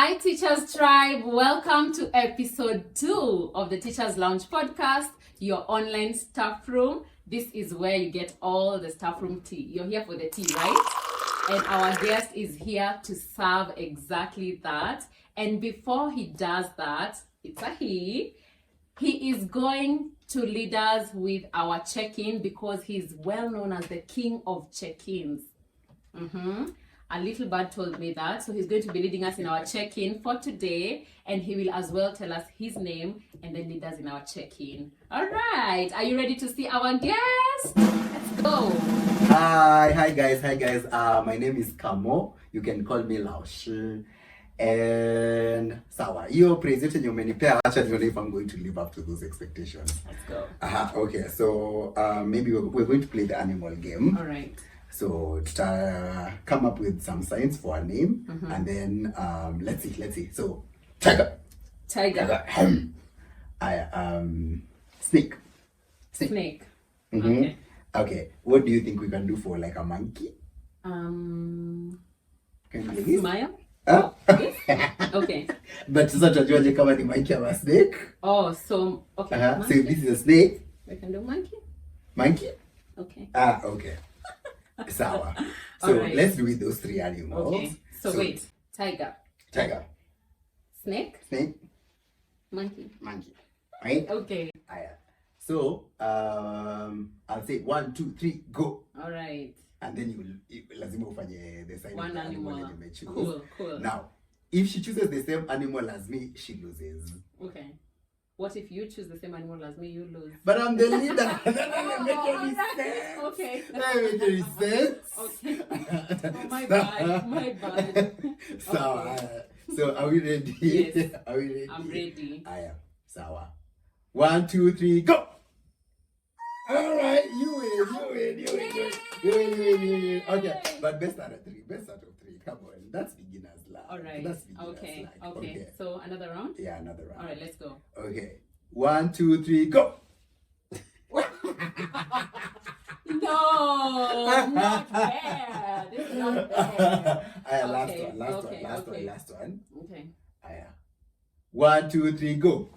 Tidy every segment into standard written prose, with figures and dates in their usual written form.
Hi, Teachers Tribe. Welcome to episode 2 of the Teachers Lounge podcast, your online staff room. This is where you get all the staff room tea. You're here for the tea, right? And our guest is here to serve exactly that. And before he does that, it's a he. He is going to lead us with our check-in because he's well known as the king of check-ins. A little bird told me that, so he's going to be leading us in our check-in for today, and he will as well tell us his name and then lead us in our check-in. All right, are you ready to see our guest? Let's go. Hi guys. My name is Kamo. You can call me Lao Shi. And sawa, hiyo praise yote yenye umenipea, acha nione if I'm going to live up to those expectations. Let's go. Okay, so maybe we're going to play the animal game. All right. So to come up with some signs for a name, and then let's see. So tiger. I snake. Snake. Okay. What do you think we can do for like a monkey? Can you guess? smile? Huh? Okay. But sasa tunajuaje kama ni monkey or snake? Oh, so okay. So if this is a snake, We can do monkey. monkey. Okay. Okay. Sawa. So Alright. let's do with those three animals. Okay. So wait. Tiger. Tiger, Snake. snake, Monkey. monkey. Right? Okay. So I'll say 1, 2, 3, go. All right. And then you lazima ufanye the sign One of the animal animal. that you may choose. Cool. Now, if she chooses the same animal as me, she loses. Okay. What if you choose the same animal as me, you lose? But I'm the leader. That doesn't make any sense. Okay. That doesn't make any sense. Okay. Oh, my bad. So are we ready? Yes. Are we ready? I'm ready. Sawa. 1, 2, 3, go. All right, you win. Okay, but best out of 3. Come on, that's beginner's luck. All right. That's beginner's Okay. luck. Okay. So another round? Yeah, another round. All right, let's go. Okay. 1, 2, 3, go. No, not fair. This is not fair. Last one. Okay. 1, 2, 3, go.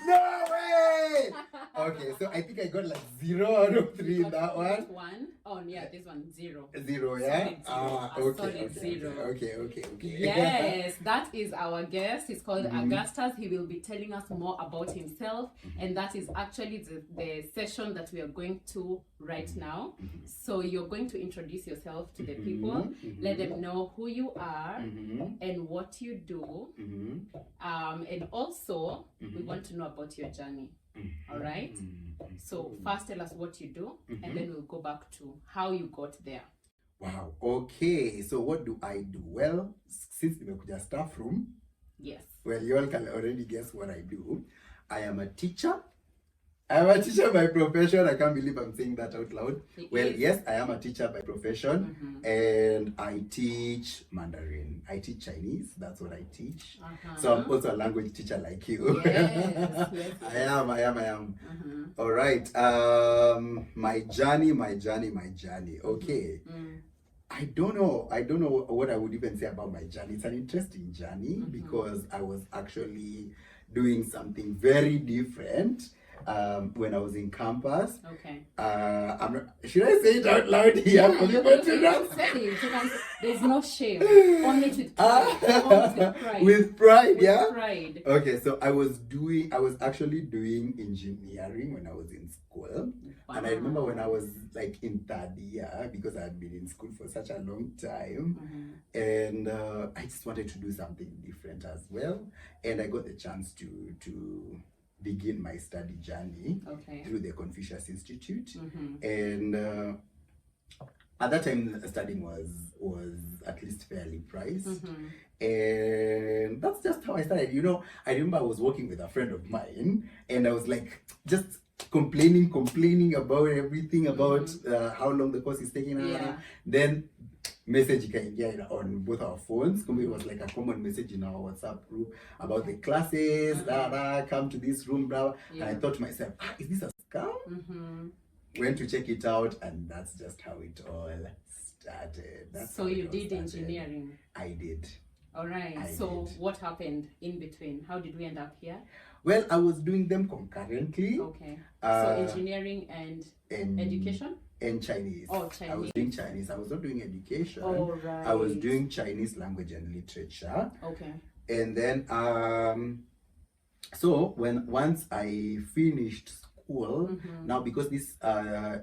No way! Okay, so I think I got like 0 out of 3 in that one. One? Oh, yeah, this one, 0. 0, yeah? Solid zero. Okay. Yes, that is our guest. He's called Augustus. He will be telling us more about himself, and that is actually the session that we are going to right now. So you're going to introduce yourself to the people, let them know who you are and what you do, and also we want to know about your journey. All right. So first tell us what you do, and then we'll go back to how you got there. Wow. Okay. So what do I do? Well, since nimekuja staff room, Yes. well, you all can already guess what I do. I am a teacher. I'm a teacher by profession. I can't believe I'm saying that out loud. Yes, I am a teacher by profession, and I teach Mandarin. I teach Chinese. That's what I teach. So I'm also a language teacher like you. Yes. I am. All right. My journey. Okay. I don't know what I would even say about my journey. It's an interesting journey because I was actually doing something very different when I was in campus. Okay. Should I say it out loud here? Yeah, you can say it. There's no shame. Only with pride. With pride, yeah? With pride. Okay, so I was actually doing engineering when I was in school. Wow. And I remember when I was like in 3rd year, because I had been in school for such a long time, and I just wanted to do something different as well. And I got the chance to begin my study journey through the Confucius Institute. And at that time, studying was at least fairly priced. And that's just how I started. I remember I was working with a friend of mine, and I was like just complaining about everything, about how long the course is taking. Then message ikaingia on both our phones. It was like a common message in our WhatsApp group about the classes, come to this room, blah. And I thought to myself, is this a scam? Went to check it out, and that's just how it all started. So you did engineering? I did. All right. I So did. what happened in between? How did we end up here? Well, I was doing them concurrently. Okay. So Uh, engineering and and education? and Chinese. Oh, I was Chinese. doing Chinese. I was not doing education. Oh, right. I was doing Chinese language and literature. Okay. And then so once I finished school, now because this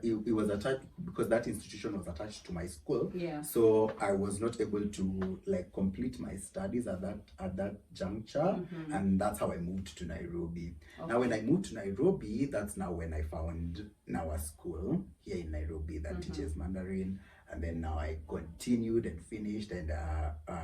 it was attached, because that institution was attached to my school, Yeah. so I was not able to like complete my studies at that juncture, and that's how I moved to Nairobi. Okay. Now when I moved to Nairobi, that's now when I found now a school here in Nairobi that teaches Mandarin. And then now I continued and finished, and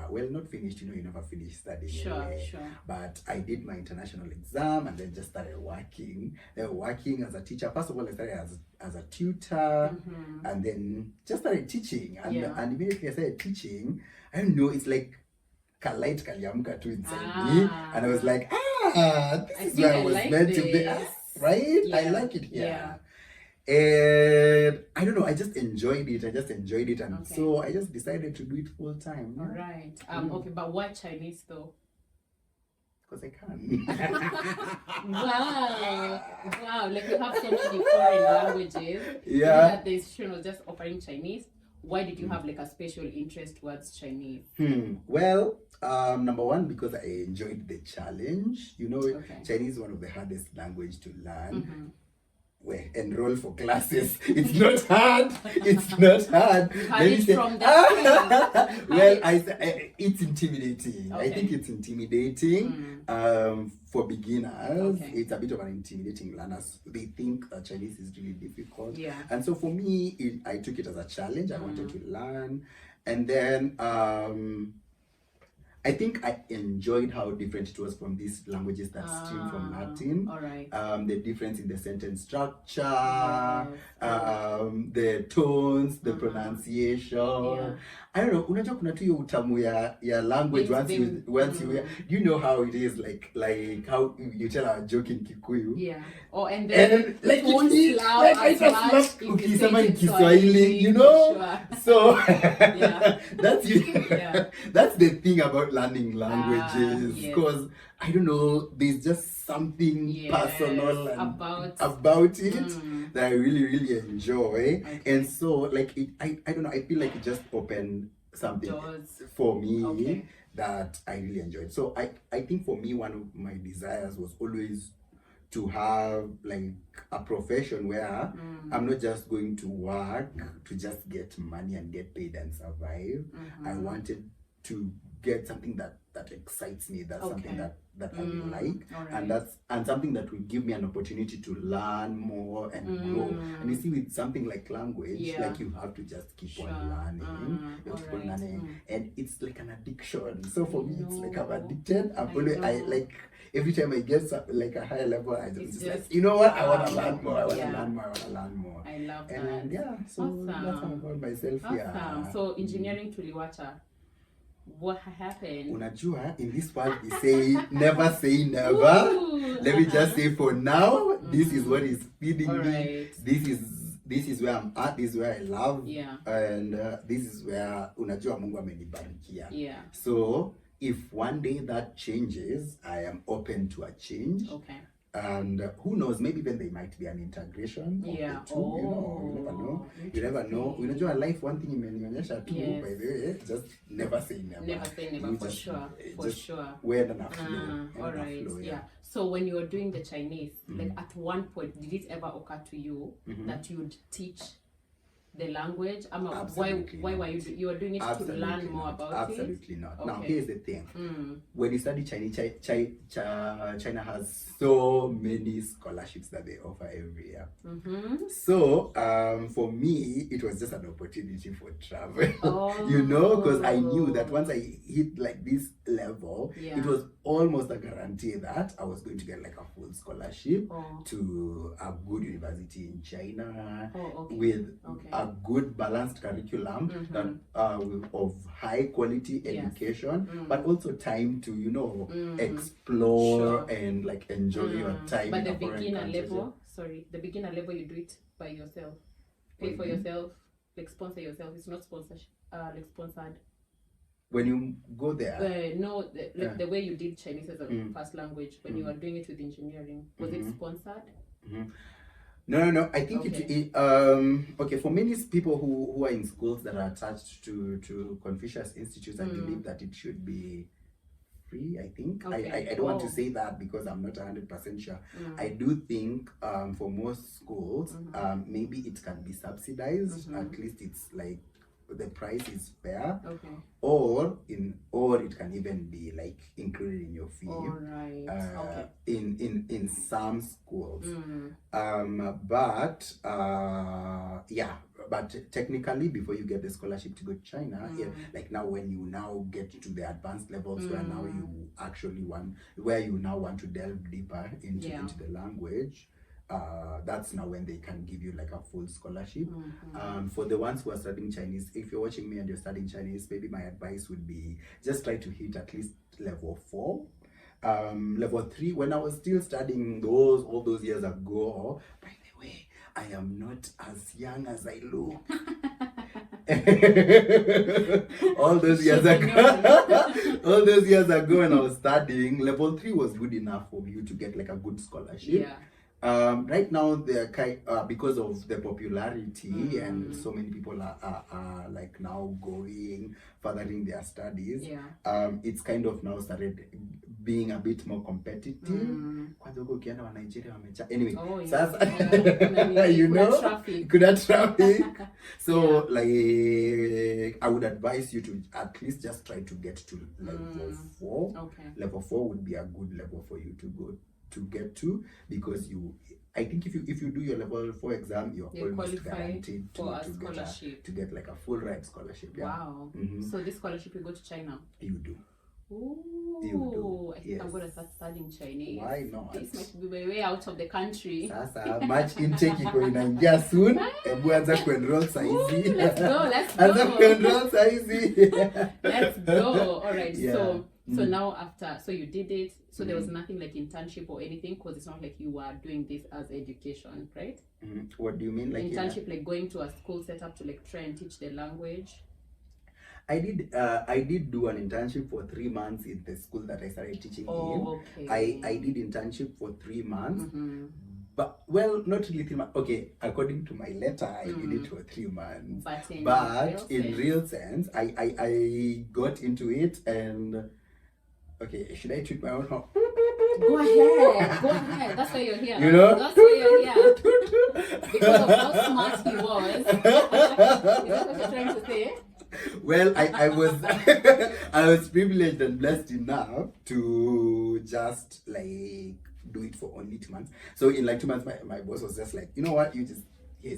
well, not finished, you never finish studying anyway. Sure. But I did my international exam and then just started working. Working as a teacher. First of all, I started as a tutor, and then just started teaching. And immediately I started teaching. I don't know, it's like Kalight Kaliamka too inside me. And I was like, this is where I was meant to be. Right? Yeah. I like it here. Yeah. And I don't know, I just enjoyed it. And so I just decided to do it full time. All right. Okay, but why Chinese though? Because I can. Wow, like you have so many foreign languages. Yeah. That the institution was just offering Chinese. Why did you have like a special interest towards Chinese? Well, number one, because I enjoyed the challenge. Okay. Chinese is one of the hardest language to learn. Well, enroll for classes. It's not hard. You had it from the well, it's intimidating. Okay. I think it's intimidating for beginners. Okay. It's a bit of an intimidating learners. They think that Chinese is really difficult. Yeah. And so for me, I took it as a challenge. I wanted to learn. And then I think I enjoyed how different it was from these languages that stream from Latin. All right. The difference in the sentence structure, the tones, the pronunciation. Yeah. I don't know, unajua kuna tu hiyo utamu ya language once you you know how it is, like how you tell a joke in Kikuyu. Yeah. Oh, and then like won't slap like I as just much love if you ukisema say in it Kiswahili, Sure. So Yeah. that's the thing about learning languages, yes. because I don't know, there's just something personal and about it that I really enjoy. Okay. And so like I don't know, I feel like it just opened something for me that I really enjoyed. So I think for me, one of my desires was always to have like a profession where I'm not just going to work to just get money and get paid and survive. I wanted to get something that excites me, that's something that I will like, right. and something that will give me an opportunity to learn more and grow. And you see, with something like language, like you have to just keep on learning, and it's like an addiction. So for me, it's like I'm addicted. I like every time I get like a higher level, I just like, you know what, I want to learn more. I want to learn more. I love that. And so that's how I found myself here. So engineering tuliwacha. What happened? Unajua, in this world we say never say never. Let me just say for now, this is what is feeding me. This is where I'm at. This is where I love. And this is where unajua Mungu amenibarikia. So if one day that changes, I am open to a change. Okay. And who knows, maybe then there might be an integration of the two. You never know. Unajua life, one thing imenionyesha too, by the way, just never say never. Never say never, for sure. For sure. When and flow. All right. So when you were doing the Chinese, like at one point, did it ever occur to you that you would teach the language? Why were you were doing it to learn more about it? Absolutely not. Okay. Now here's the thing. When you study Chinese, China has so many scholarships that they offer every year. So for me, it was just an opportunity for travel. Because I knew that once I hit like this level, it was almost a guarantee that I was going to get like a full scholarship to a good university in China with a good balanced curriculum that of high quality education, but also time to explore and like enjoy your time. But the beginner level, you do it by yourself, pay for yourself, like sponsor yourself. It's not sponsorship, like sponsored. When you go there, No, the way you did Chinese as a first language, when you were doing it with engineering, was it sponsored? No. I think Okay. okay, for many people who are in schools that are attached to Confucius Institutes, I believe that it should be free. I think Okay. I don't want to say that because I'm not 100% sure. I do think for most schools maybe it can be subsidized. At least it's like the price is fair, Okay. or it can even be like included in your fee. All right. Okay. In some schools. But yeah, but technically before you get the scholarship to go to China, like now when you now get to the advanced levels where now you actually want to delve deeper into the language, that's now when they can give you like a full scholarship. For the ones who are studying Chinese, if you're watching me and you're studying Chinese, maybe my advice would be just try to hit at least level 4. Level 3, when I was still studying all those years ago. By the way, I am not as young as I look. all those years ago when I was studying, level 3 was good enough for you to get like a good scholarship. Right now they're because of the popularity and so many people are like now furthering their studies. It's kind of now started being a bit more competitive. Anyway, you know, traffic. So like I would advise you to at least just try to get to level 4. Level 4 would be a good level for you to get to, because I think if you do your level 4 exam, you're almost guaranteed to get like a full ride scholarship. Wow. So this scholarship you go to China? You do. Ooh, I think I'm going to start studying Chinese. Why not? This might be my way out of the country. Sasa much intake iko inaingia soon. Ebu anza kuenroll saizi. Let's go. Anza kuenroll saizi. Let's go. All right. Yeah. So now so you did it. So there was nothing like internship or anything, because it's not like you were doing this as education, right? What do you mean, like internship? Like going to a school set up to like try and teach the language. I did do an internship for 3 months in the school that I started teaching in. Okay. I did internship for 3 months. But well, not really 3 months. Okay, according to my letter, I did it for 3 months. But in real sense, I got into it and okay, should I tweet my own home? Go ahead. That's why you're here. You know? That's why you're here. Because of how smart he was. Is that what you're trying to say? Well, I was I was privileged and blessed enough to just like do it for only 2 months. So in like 2 months, my boss was just like, you know what, here's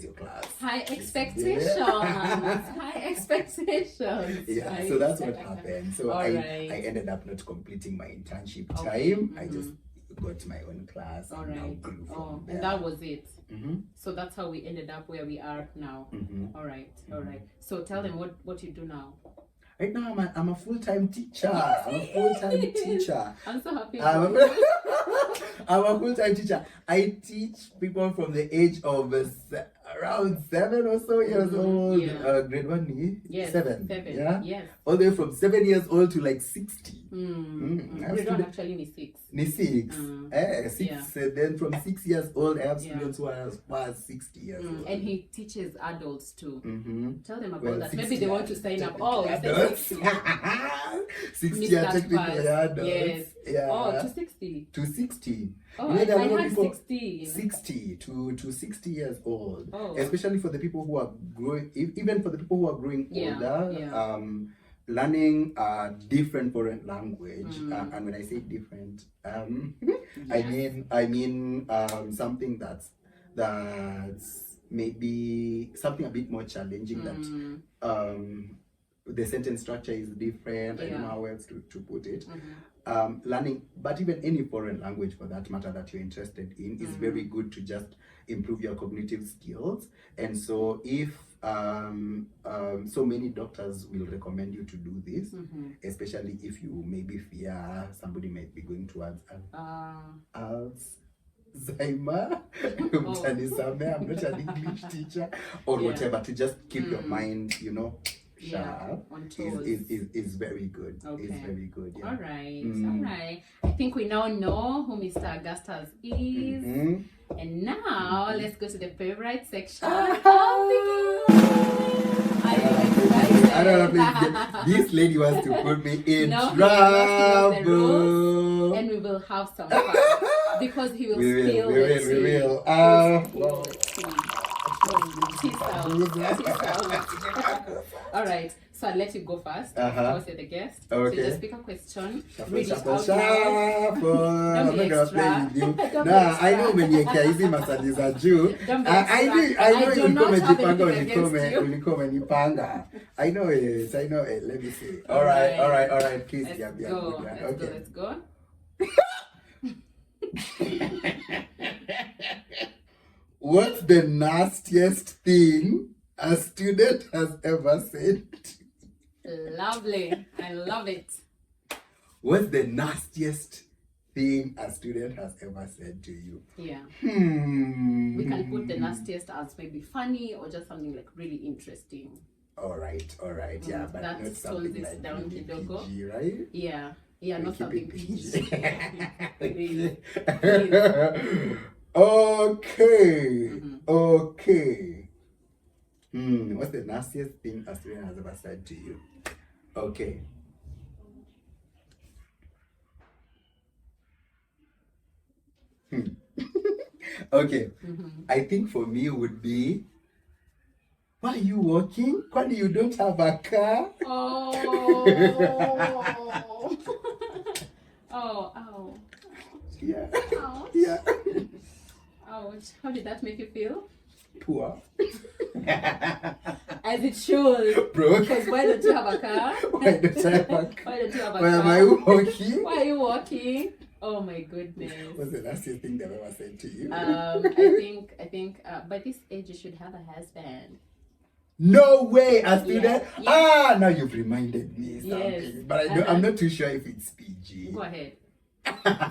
your class. High expectations. High expectations. Yeah, so that's what happened. So I ended up not completing my internship time. I just got my own class and now grew from there. And that was it. So that's how we ended up where we are now. All right. So tell them what you do now. Right now, I'm a full-time teacher. I'm so happy. I'm a full-time teacher. I teach people from the age of around 7 or so years old. Grade 1, yes, 7. Yeah. Yes. All the way from 7 years old to like 60. Grade 1 actually need 6. Need 6. 6. Then from 6 years old, I have students who are past 60 years old. And he teaches adults too. Tell them about that. 60, maybe they want to sign up. Oh, adults. 60 are technically adults. Yes. Yeah. Oh, to 60. To 60. Oh, I had 60. 60 to 60 years old. Oh. Especially for the people who are growing, even for the people who are growing older, learning a different foreign language. And when I say different, I mean something that's maybe something a bit more challenging, that the sentence structure is different. I don't know how else to put it. Learning, but even any foreign language for that matter that you're interested in is very good to just improve your cognitive skills. And so if so many doctors will recommend you to do this, especially if you maybe fear somebody might be going towards Alzheimer. I'm not an English teacher or whatever, to just keep your mind, sharp on toes. Is very good. Okay. It's very good. Yeah. All right. I think we now know who Mr. Augustus is. And now let's go to the favorite section. Are you excited? I don't know. This lady wants to put me in trouble. The rules, and we will have some fun because he will spill the tea. We will. All right. So I'll let you go first. Because you're the guest. Okay. So just pick a question. Read it out I'm loud. not gonna play with you. Nah, I know when you're easy massages are due. I know you come and you panga. I know it. Let me see. All right. Please, Let's go. What's the nastiest thing a student has ever said? Lovely. I love it. What's the nastiest thing a student has ever said to you? Yeah. We can put the nastiest as maybe funny or just something like really interesting. All right. Yeah, but that not something like down PG, right? Yeah, not something PG. Okay. What's the nastiest thing a student has ever said to you? Okay. Okay. I think for me would be, why are you walking? Why do you don't have a car? Oh. Oh. Yeah. Ouch. Yeah. Ouch. How did that make you feel? Poor. As it should. Broke. Because why don't you have a car? Why don't I have a car? Why don't you have a Why car? am I walking? Why are you walking? Oh my goodness. What's the nastiest thing they've ever said to you? I think by this age you should have a husband. No way, a student. Yeah. Now you've reminded me something. Yes. But I'm not too sure if it's PG. Go ahead.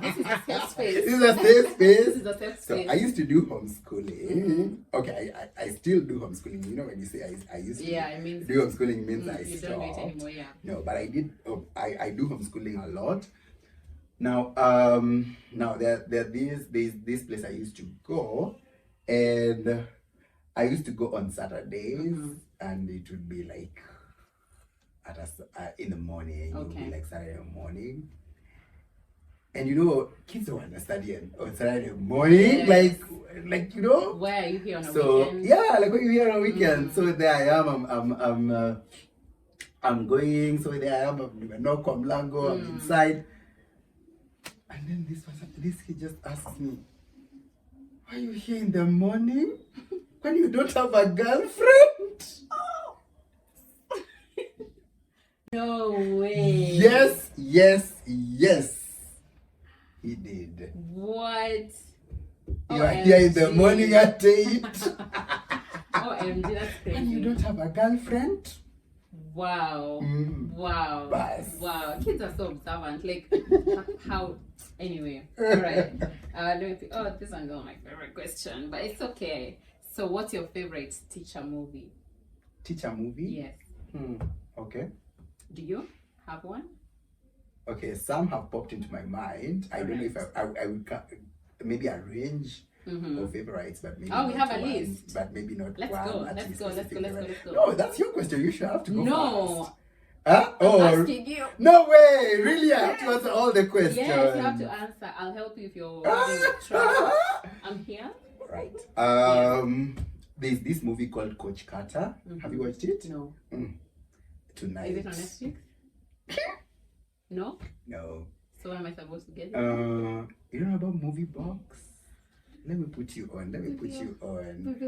This is a safe space. This is a safe space. This is a safe So space. I used to do homeschooling. Okay, I still do homeschooling. You know when you say I used to do homeschooling means I you stopped. don't do it anymore, yeah. No, but I did. I do homeschooling a lot. Now there's this place I used to go, and I used to go on Saturdays, and it would be like in the morning. It would be like Saturday morning. And you know, kids don't want to study on Saturday morning, like you know. Where are you here on a weekend? Yeah, like when you're here on a weekend. So there I am. I'm going. So there I am. I'm no Komlango. I'm inside. And then this kid just asked me, "Why are you here in the morning when you don't have a girlfriend?" No way. Yes. He did. What? You are here in the morning at 8. OMG, that's crazy. And you don't have a girlfriend? Wow. Wow. Bas. Wow. Kids are so observant. Like, how? Anyway. All right. Let me think. Oh, this one's not my favorite question, but it's okay. So, what's your favorite teacher movie? Teacher movie? Yes. Okay. Do you have one? Okay, some have popped into my mind. I don't know if I would maybe a range of favorites, but maybe we have a list. But maybe not Let's one. go. Let's go. No, that's your question. You should have to go first. I'm asking you. No way! Really? I have to answer all the questions. Yes, you have to answer. I'll help you if you're having trouble. I'm here. Right. There's this movie called Coach Carter. Have you watched it? No. Tonight. Is it on Netflix? No? No. So where am I supposed to get it? You don't know about Movie Box? Let me put you on. We will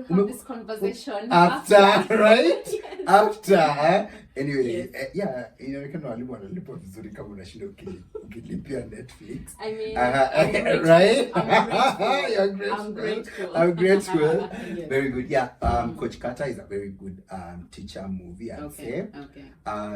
have this conversation after, right? Yes. After. Anyway, yeah, you can walimu wanalipa vizuri kama unashinda ukilipia Netflix. I mean, right? I'm grateful. Yes. Very good. Yeah. Coach Carter is a very good teacher movie, I'd say. Okay.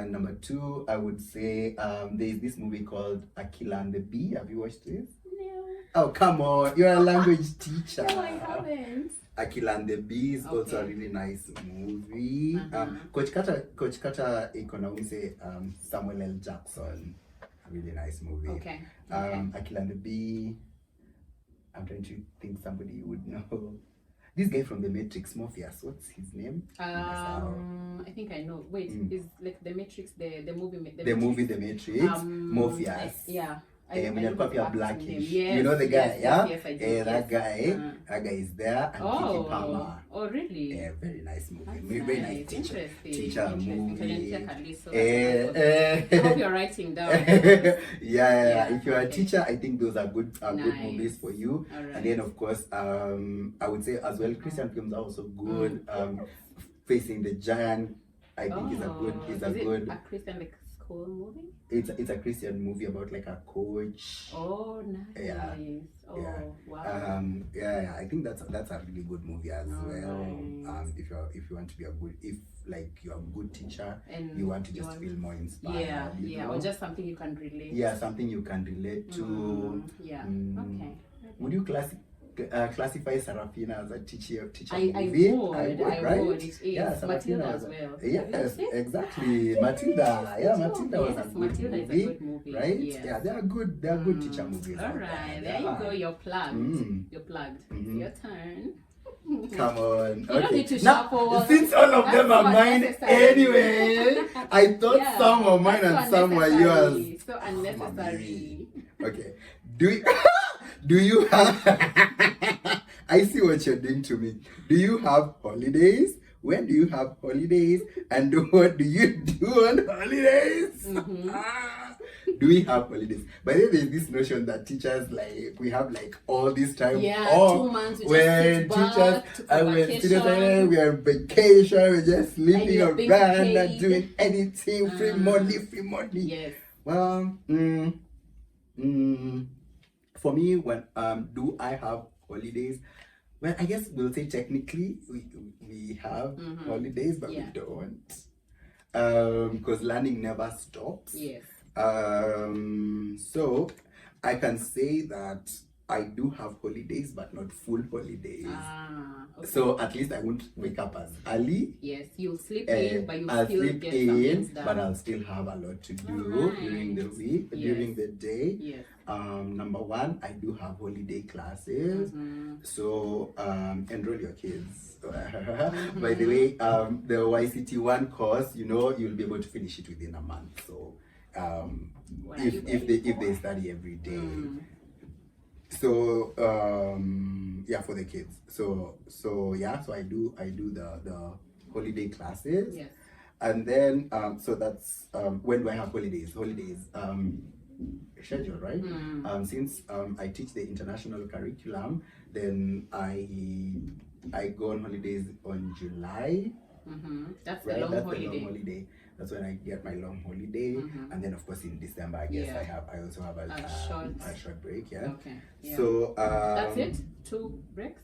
Number 2, I would say there's this movie called Akila and the Bee. Have you watched this? No. Oh, come on. You're a language teacher. No, I haven't. Akila and the Bee is also a Okay. really nice movie. Uh-huh. Coach Carter economics Samuel L. Jackson, a really nice movie. Okay. Okay. Akila and the Bee. I'm trying to think somebody you would know. This guy from the Matrix, Morpheus. What's his name? I think I know. Wait, is like the Matrix, the movie, The movie The Matrix, Morpheus. Yeah. When you're know blackish, yes, you know the guy, yeah? Yes, I do. That guy, that guy is there, and Kiki Palmer. Oh, really? Yeah, very nice movie. That's Very nice teacher movie. I hope you're writing down. Yeah. If you're a teacher, I think those are good movies for you. Right. And then of course, I would say as well, Christian films are also good. Facing the Giant, I think is a good. A Christian like school movie? It's a Christian movie about like a coach. Oh, nice. Yeah. Oh, wow. Yeah. I think that's a really good movie as well. Nice. If you want to be if you're a good teacher And you want to just feel more inspired. Yeah, or just something you can relate. Yeah, something you can relate to. Okay. Would you classify Serafina as a teacher I movie? would, right? It is. Yeah, Matilda as well. Yes, exactly. Matilda. Yeah, Matilda was a good Matilda movie. is a good movie. Right? Yes. Yeah, they are good teacher movies. All right, there you go. You're plugged. You're plugged. It's your turn. Come on. You don't need to now, shuffle. since all of them are mine necessary. anyway, I thought some were mine and some were yours. So unnecessary. Okay. Do you have I see what you're doing to me. Do you have holidays? When do you have holidays? And what do you do on holidays? Do we have holidays? By the way, there's this notion that teachers we have all this time off. 2 months When teachers when students we are on vacation, we're just sleeping around, not doing anything, free money. Yes. Well, for me, when do I have holidays? Well, I guess we'll say technically we have holidays, but we don't. Because learning never stops. Yes. So I can say that I do have holidays, but not full holidays. Okay. So at least I won't wake up as early. Yes, you'll sleep in, but I'll still sleep get in, but I'll still have a lot to do during the week, during the day. Yes. Number one, I do have holiday classes. So enroll your kids. By the way, the YCT1 course, you'll be able to finish it within a month. So if they study every day. So for the kids. So I do the holiday classes. Yes. And then so that's when do I have holidays? Schedule, right? Since I teach the international curriculum, then I go on holidays on July. That's right? the long That's holiday. the long holiday. That's when I get my long holiday, and then of course in December I guess I also have a short break. Yeah. Okay. Yeah. So that's it. 2 breaks.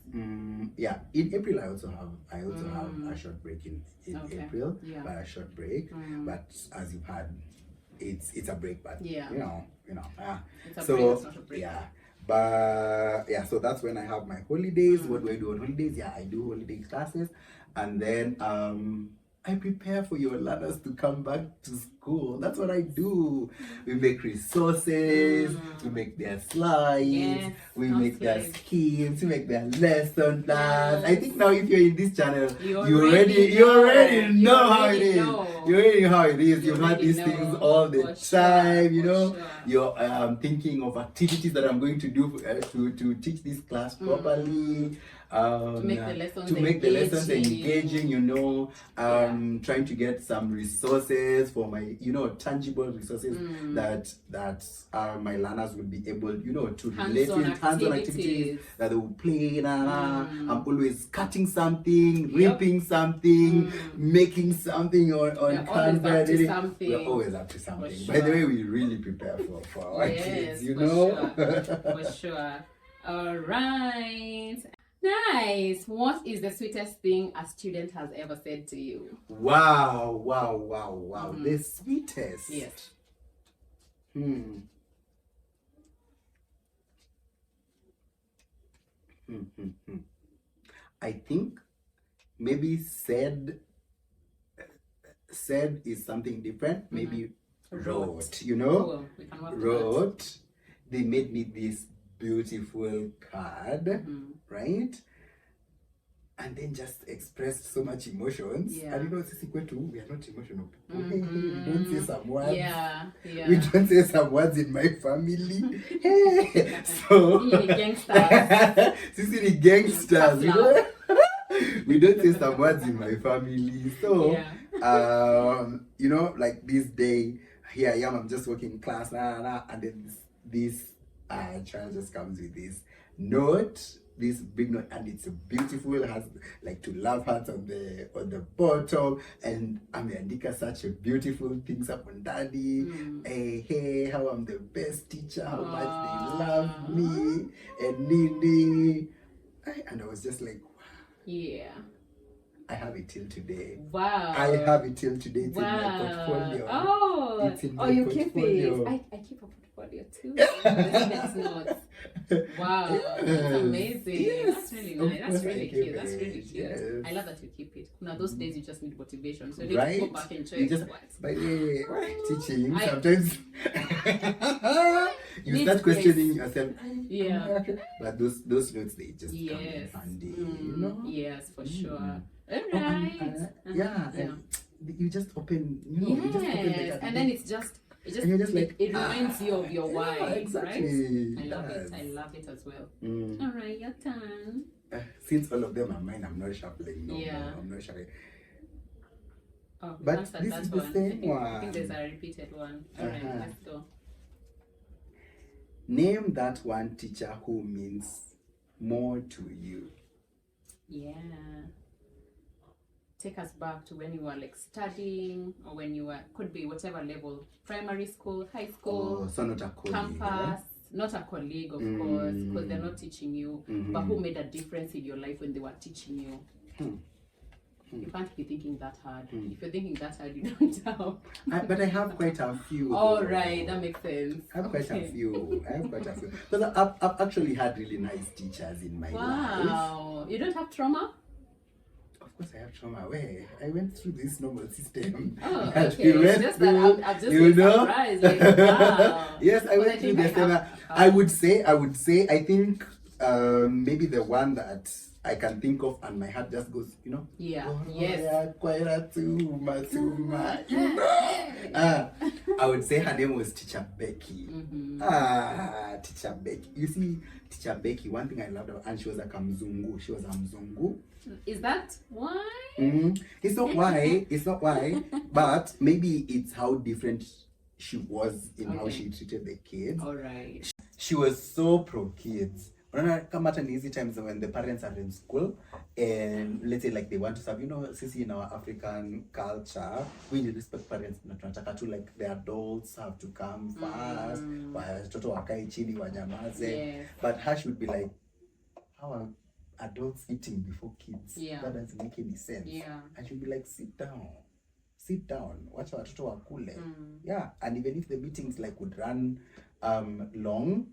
Yeah. In April I also have a short break in April, but a short break. But as you've had, it's a break, but it's a break, it's not a break. Yeah. But so that's when I have my holidays. What do I do on holidays? Yeah, I do holiday classes, and then I prepare for your learners to come back to school. That's what I do. We make resources, we make their slides, we make their schemes, we make their lesson plans. I think now if you're in this channel, you already know how it is. You already know how it is. You've had these things all the time, You're thinking of activities that I'm going to do to teach this class properly. To make the lessons engaging, trying to get some resources for my, tangible resources that my learners will be able, to relate with, hands-on activities that they will play. I'm always cutting something, ripping something, making something on Canva. We're always up to something. By the way, we really prepare for our kids, For sure. All right. Nice. What is the sweetest thing a student has ever said to you? Wow. The sweetest. Yes. I think maybe said is something different. Maybe wrote, you know? Cool. We can work with Wrote. They made me this beautiful card, right? And then just expressed so much emotions. Yeah. And you know, sisi kwetu, we are not emotional people. Hey, we don't say some words. Yeah. We don't say some words in my family. Hey, so Ni gangsters. sisi ni gangsters, you know? We don't say some words in my family. So, you know, like this day, here I am, I'm just working in class, and then this child just comes with this note, this big note, and it's beautiful. It has like two love hearts on the bottom, and ameandika such a beautiful things up on daddy. Hey, how I'm the best teacher, how much they love me, and Nini. And I was just like, yeah. I have it till today. Wow. I have it till today. It's in my portfolio. Oh. It's in my you portfolio. keep it. I keep a portfolio too. This notes. Wow. That's amazing. Yes. That's really nice. That's really cute. That's really cute. Yes. I love that you keep it. Now those days you just need motivation. So you Right? need to go back and check You just, what. by the way, teaching, sometimes you Need start space. questioning yourself. Yeah. But those notes, they just come in Yes. handy, you know? Yes, for sure. All Oh, right. and you just open, you know, you just open the Yes, card, and then and you're just like, it reminds you of your why, exactly. right? I love Yes. it. I love it as well. All right, your turn. Since all of them are mine, I'm not shuffling no Yeah. more. I'm not shuffling. Oh, we But answered this that is the one. same I think there's one. a repeated one. All right, let's go. Name that one teacher who means more to you. Yeah. Take us back to when you were like studying, or when you were, could be whatever level, primary school, high school, So not a colleague, campus, right? not a colleague, of course, because they're not teaching you, but who made a difference in your life when they were teaching you. You can't be thinking that hard. If you're thinking that hard, you don't help. But I have quite a few. All right, that makes sense. I have quite a few. Because I've actually had really nice teachers in my life. Wow. You don't have trauma? Of course, I have trauma. Where I went through this normal system. Oh, that okay. we went It's just through, that I'm just you know? surprised. Like, wow. Yes, I Because went through think the same. I would say, I think maybe the one that I can think of and my heart just goes, you know? Yeah. Oh, Yes. yeah, Tuma, you know? I would say her name was Teacher Becky. Teacher Becky. You see, Teacher Becky, one thing I loved about, and she was like a Mzungu. She was a Mzungu. Is that why? It's not why, but maybe it's how different she was in how she treated the kids. All right. She was so pro kids. Come at an easy times when the parents are in school and let's say like they want to serve, you know, sisi in our African culture, we respect parents, tunataka tu like the adults have to come first, watoto wakae chini wanyamaze. But her should be like, how are adults eating before kids? That doesn't make any sense. And she'll be like, sit down, wacha watoto wakule. And even if the meetings like would run long,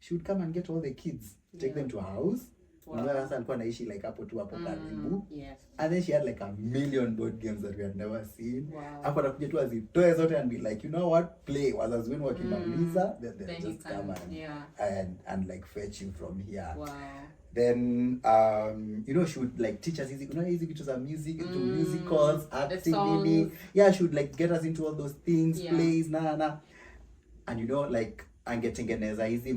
she would come and get all the kids, take them to her house. Sasa alikuwa anaishi like hapo tu hapo karibu. And then she had like a million board games that we had never seen. Hapo anakuja tu azitoe zote and be like, you know what, play. Wazazi wenu wakimaliza, then just come and like fetch you from here. Then you know, she would like teach us easy, you know, easy to some music, to musicals, acting, maybe. Yeah, she would like get us into all those things, plays, and you know, like angetengeneza hizi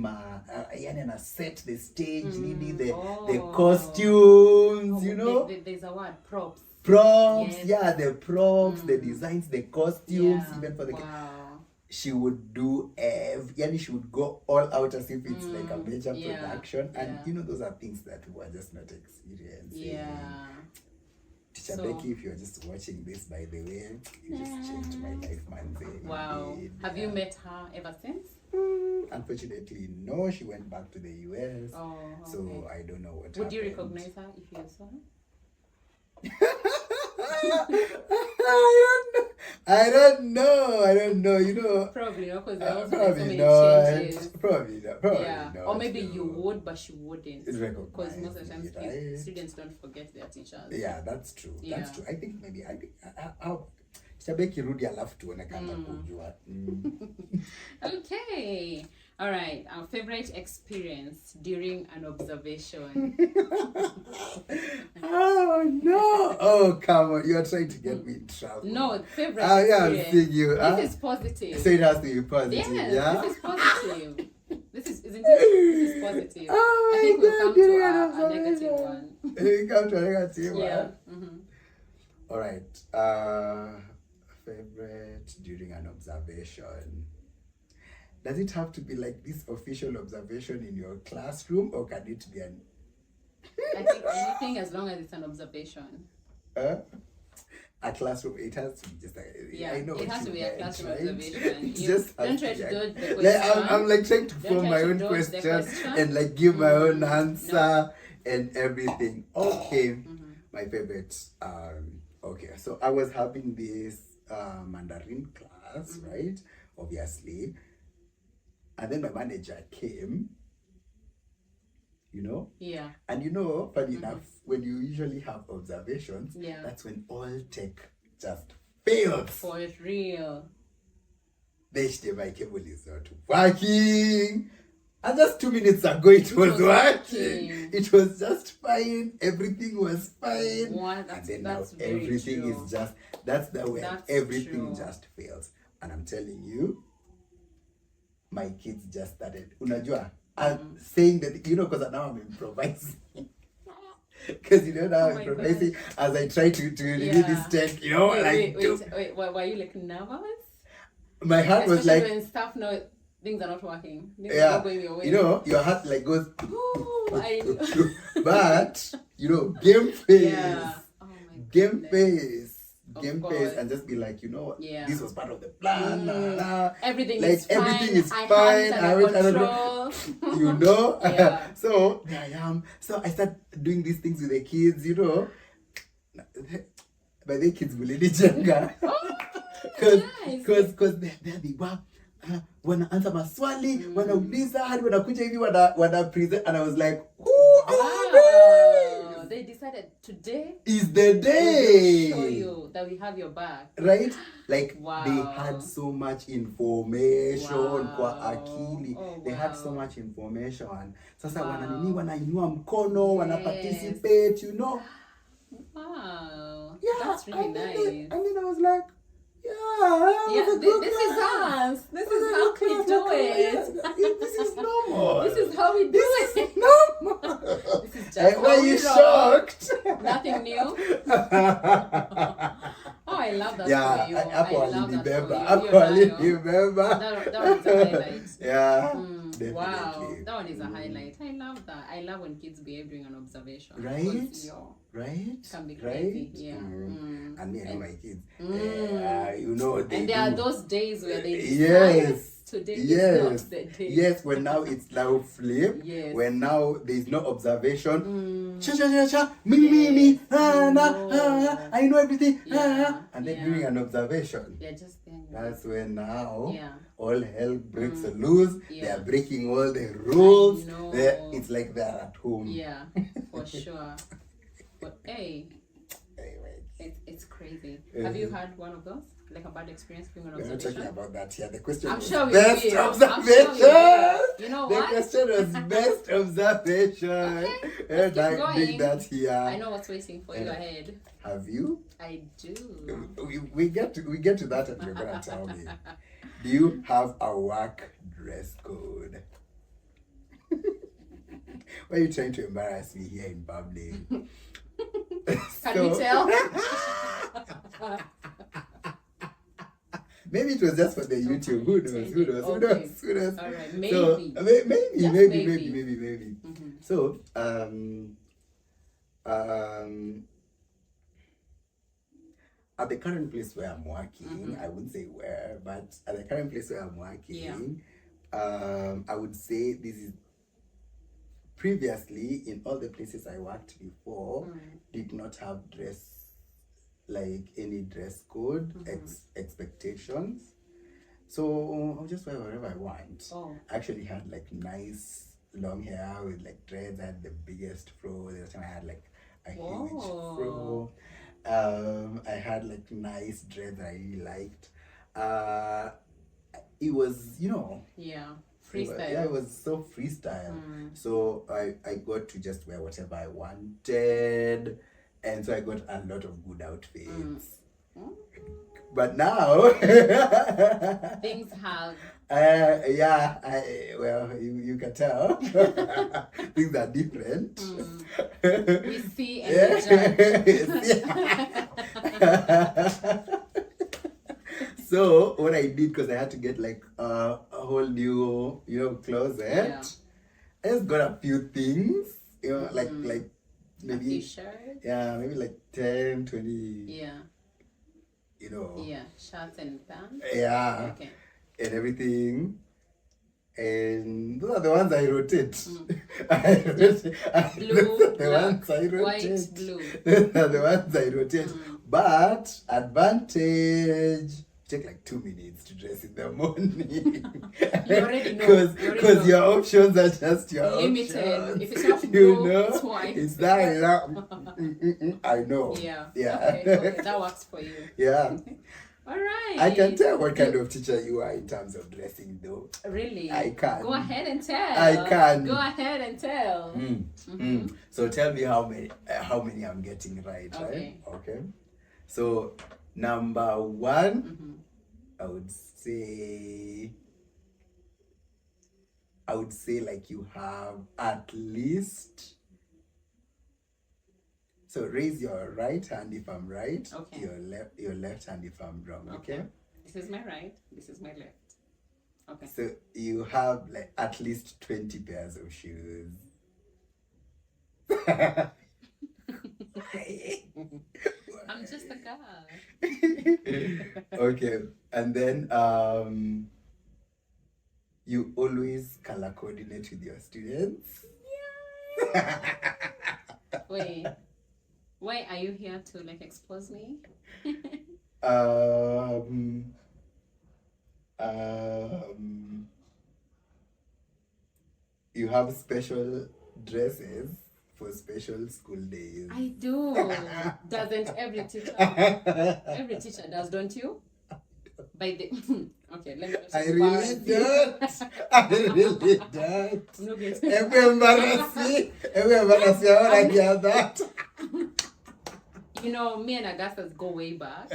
yani ana set the stage, nini, the costumes, you know. There's a word, props. The props, the designs, the costumes, even for the she would do yani she would go all out as if it's like a major production, and you know, those are things that we were just not experiencing. Teacher Becky, if you're just watching this, by the way, you just changed my life, man. Wow. Have you met her ever since? Unfortunately, no. She went back to the US. So I don't know what happened. Would you recognize her if you saw her? I don't know. Probably not, because there are also like so Probably many not. changes. Probably Yeah, not. or maybe no. you would, but she wouldn't. Recognize Because most of the me, times right? students don't forget their teachers. Yeah, that's true. Yeah. That's true. I think Shabeki rudi alafu tuone kama kujua. Okay. All right. Our favorite experience during an observation. Oh no! Oh come on! You are trying to get me in trouble. No, favorite Yeah, I'm experience. seeing you. This is positive. So it has to be positive. Yes, Yeah. this is positive. Isn't it? This is positive. Oh I think my we'll come God, to a negative one. We come to a negative Yeah. one. All right. Favorite during an observation. Does it have to be like this official observation in your classroom, or can it be an? I think anything as long as it's an observation. A classroom, it has to be just like, Yeah, I know it has to be a classroom observation. It You just don't has try be to like- dodge the like, question. I'm like trying to Don't form try my to own dodge the question and like give my own answer and everything. Okay, my favorite. Okay, so I was having this Mandarin class, right? Obviously, and then my manager came. Yeah. And funny enough, when you usually have observations, Yeah. that's when all tech just fails. For real. The HDMI cable is not working. And just 2 minutes ago, it was working. It was just fine. Everything was fine. What? And then now That's very everything true. is just, that's the way That's everything true. just fails. And I'm telling you, my kids just started, unajua, I'm saying that, because now I'm improvising. Because now I'm improvising as I try to read this tech, Wait, were you like nervous? My heart was Especially like, when stuff things are not working. Things are yeah, not going your way. your heart like goes, I know. but, game face. Yeah. Oh my Game goodness. face, and just be like, Yeah. this was part of the plan. Everything Like, is fine. everything is I fine. have it under control. Yeah. So there I am. So I start doing these things with the kids, By the kids will jenga. Because they're the wow. Wanaanza maswali, wanauliza hadi wanakuja hivi wana present, and I was like, wow. They decided today is the day. We'll show you that we have your back. Right? Like, wow. They had so much information kwa akili. They had so wow. much information. Sasa wanainua mkono, wana participate, Wow. Yeah, That's really nice. And then I was like, this is us. This is how we do it. This is normal. This is how we do it. Normal. This is just Why are you shocked? Nothing new. Oh, I love that for you. I love that remember. That one's a highlight. Yeah. Definitely. Wow, that one is a highlight. I love that. I love when kids behave during an observation. Right? Right? Can be crazy. Right? Yeah. And me, I know my kids. And there are those days where they yes. Today is not the day. Yes, when now it's now flip. Yes. When now there's no observation. Cha, me. I know everything. And then during an observation. They're just there. That's when now Yeah. all hell breaks loose. Yeah. They are breaking all the rules. I know. It's like they're at home. Yeah, for sure. But hey, Anyway. it's crazy. Have you had one of those? Like a bad experience during an We're not observation? talking about that here. The question I'm was sure we best will. observation. I'm sure we will. You know The what? question was best observation. Let's keep Bring going. that here. I know what's waiting for you ahead. Have you? I do. We get to that, and you're gonna tell me. Do you have a work dress code? Why are you trying to embarrass me here in public? Can we tell? Maybe it was just for the YouTube. Who knows? All right, maybe. So, maybe. Mm-hmm. So, at the current place where I'm working, I wouldn't say where, but at the current place where I'm working, I would say this is previously in all the places I worked before did not have dress like any dress code, expectations. So I'll just wear whatever I want. Oh. I actually had like nice long hair with like dreads. I had the biggest fro. The time I had like a huge fro. I had like nice dreads that I really liked. It was, freestyle. It was so freestyle. So I got to just wear whatever I wanted, and so I got a lot of good outfits. But now things have you can tell things are different. We see and judge. So what I did, because I had to get like a whole new closet, I just got a few things, like maybe maybe like 10, 20 shirts and pants. Okay. And everything. And those are the ones I rotate. Blue, the ones I rotate. White, blue. Those are the ones I rotate. But advantage, take like 2 minutes to dress in the morning. You already know. Because your options are just your limited. Options. If it's not blue, it's white. It's that. I know. Yeah. Yeah. Okay. That works for you. Yeah. All right. I can tell what kind of teacher you are in terms of dressing, though. Really? I can. Go ahead and tell. I can. Go ahead and tell. So tell me how many I'm getting right, Okay. right? Okay. So number 1, I would say like you have at least. So raise your right hand if I'm right. Okay. Your left hand if I'm wrong. Okay. This is my right. This is my left. Okay. So you have like at least 20 pairs of shoes. I'm just a girl. Okay. And then you always color coordinate with your students. Wait. Why are you here to like expose me? You have special dresses for special school days. I do. Doesn't every teacher? Every teacher does, don't you? By the okay, let me just I really don't. I really don't. I'm not going to. Every embarrassing, I want to hear that. Me and Augustus go way back.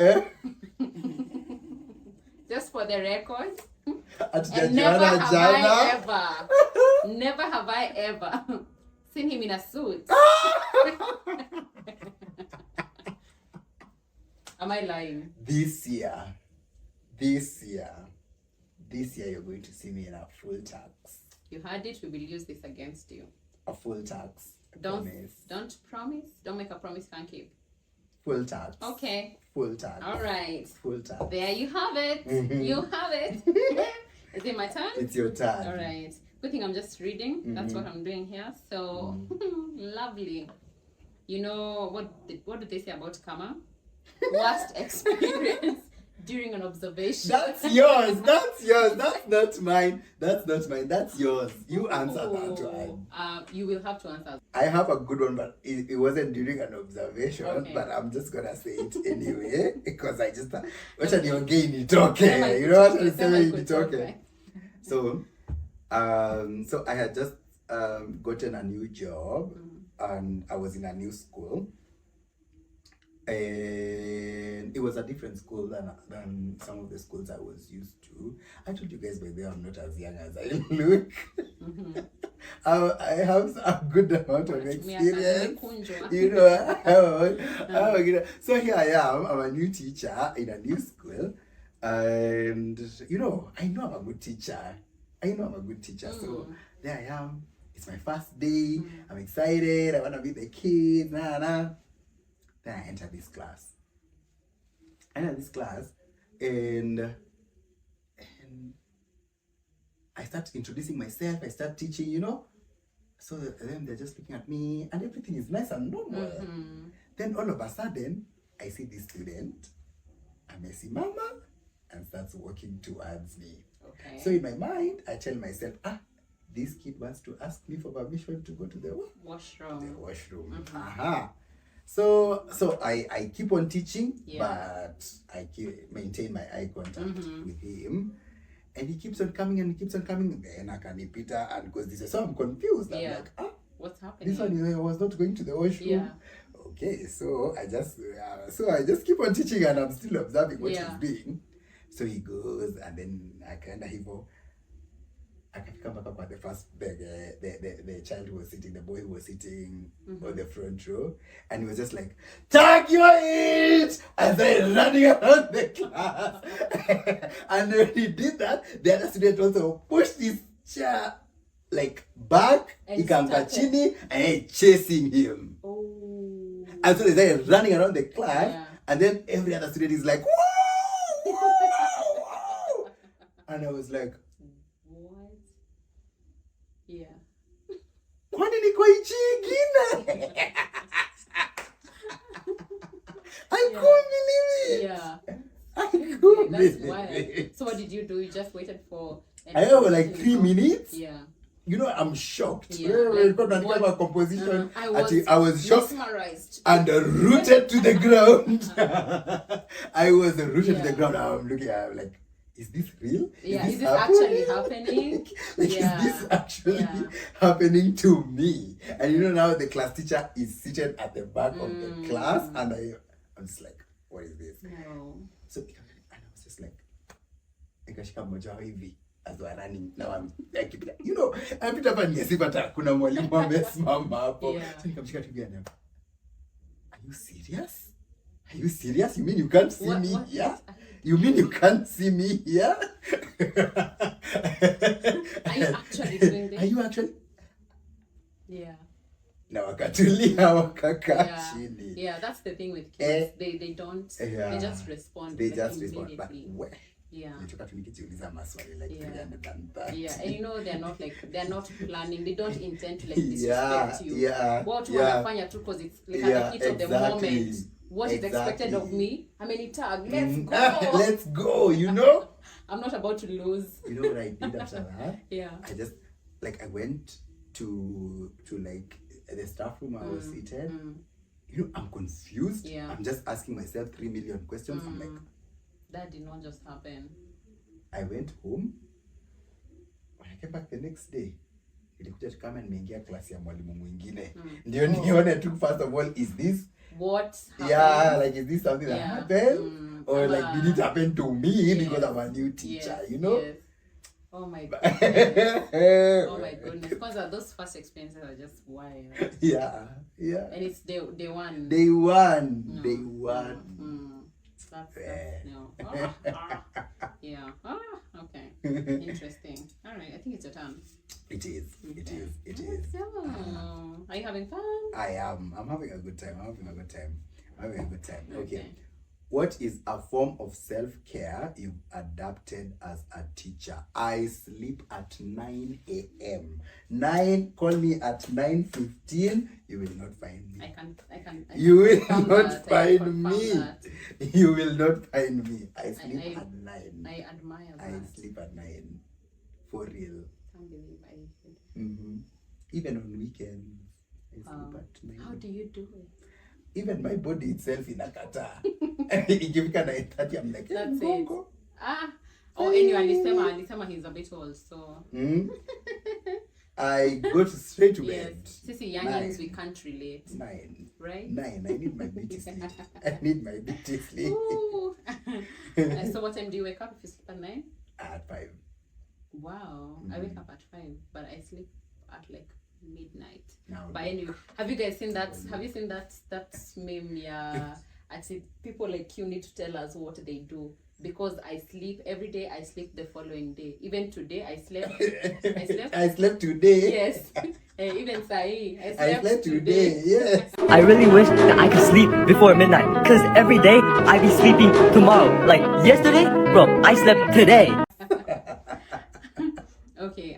Just for the record. And never have I ever seen him in a suit. Am I lying? This year, you're going to see me in a full tux. You heard it. We will use this against you. A full tux. Don't promise. Don't make a promise can't keep. Full tux. Okay. Full tux. All right. Full tux. There you have it. You have it. Is it my turn? It's your turn. All right. Good thing I'm just reading. That's what I'm doing here. So lovely. What did they say about karma? Worst experience during an observation. That's yours. That's not mine. That's yours. You answer that one. You will have to answer. I have a good one, but it wasn't during an observation. Okay. But I'm just gonna say it anyway because I just what are you again? It's okay. You know what I'm saying? It's okay. So I had just gotten a new job and I was in a new school. And it was a different school than some of the schools I was used to. I told you guys by the way I'm not as young as I look. I have a good amount of experience. So here I am. I'm a new teacher in a new school, and I know I'm a good teacher. So there I am. It's my first day. I'm excited. I want to meet the kids. Then I enter this class. And I start introducing myself. I start teaching, So then they're just looking at me and everything is nice and normal. Then all of a sudden, I see this student, amesimama, and starts walking towards me. Okay. So in my mind, I tell myself, this kid wants to ask me for permission to go to the washroom. The washroom. Mm-hmm. So I keep on teaching, but I maintain my eye contact with him. And he keeps on coming and he keeps on coming. Then I can repeat and goes this way. So I'm confused. I'm like, what's happening? This one was not going to the washroom. Yeah. Okay, so I just keep on teaching and I'm still observing what he's doing. So he goes and then I kind of I can come back up at the first the child who was sitting, the boy who was sitting on the front row, and he was just like, "Tag your it!" and then running around the class. And when he did that, the other student also pushed his chair like back, he came chini and chasing him. Oh. And so they started running around the class, and then every other student is like, "Whoa, whoa, whoa." And I was like, what? Yeah. Kwani niko nchi ingine? I couldn't believe it. Yeah. I couldn't That's believe wild. it. So what did you do? You just waited for... I have like 3 minutes. Yeah. You know, I'm shocked. Yeah. Like, composition. I was shocked mesmerized. and rooted to the ground. I was rooted to the ground. I'm looking at like, is this real? Is this actually happening? Is this actually happening to me? And you know, now the class teacher is seated at the back of the class, and I'm just like, what is this? No. So, and I was just like, nikashika mmoja wao hivi as we're running. Now I'm like, you know, napita hapa nisipata kuna mwalimu amesimama hapo. So nikamshika tu gani hapo. Are you serious? Are you serious? You mean you can't see me here? You mean you can't see me here? Are you actually doing this? Are you actually? Yeah. Na wakatulia wakakaa chini. Yeah, that's the thing with kids. They don't. They just respond. They just respond. But where? Yeah. Nitoka tu nikijiuliza maswali like 330. Yeah, and you know they're not planning. They don't intend to like disrespect you. What wanafanya tu because it's like at the heat of the moment. What is expected of me? How many tags? Let's go. Let's go, you know? I'm not about to lose. You know what I did after that? I just, like, I went to like, the staff room I was seated. You know, I'm confused. I'm just asking myself 3 million questions. I'm like, that did not just happen. I went home. When I came back the next day, nilikuja tu kama nimeingia klasi ya mwalimu mwingine. Ndio nione tu, first of all, is this what happened? Yeah, like, is this something that happened? Or like, did it happen to me because I'm a new teacher, you know? Yes. Oh my goodness. Oh my goodness. Because those first experiences are just wild. Yeah. And it's day one. Day one. That's no. Yeah. Okay. Interesting. All right. I think it's your turn. It is. Okay. It is. So, are you having fun? I am. I'm having a good time. Okay. What is a form of self-care you've adapted as a teacher? I sleep at 9 a.m. Call me at 9:15. You will not find me. I can. You will not find me. You will not find me. I sleep at 9. I admire that. I sleep at 9. For real. Can't believe I did. Even on weekends, I sleep at 9. How do you do it? Even my body itself inakataa. Ikifika 9:30, I'm like, that's it. Anyway, alisema he's a bit old, so. I go straight to bed. Yes. Sisi youngins, we can't relate. 9. Right? 9. I need my beauty sleep. I need my beauty sleep. So what time do you wake up if you sleep at 9? At 5. Wow. I wake up at 5, but I sleep at like midnight. Now, but anyway, have you guys seen that? Have you seen that meme? Yeah, I see people like you need to tell us what they do, because I sleep every day. I sleep the following day. Even today, I slept. I slept today. Yes. Even Sai, I slept today. Yes. I really wish that I could sleep before midnight, because every day I be sleeping tomorrow. Like yesterday, bro, I slept today. Okay.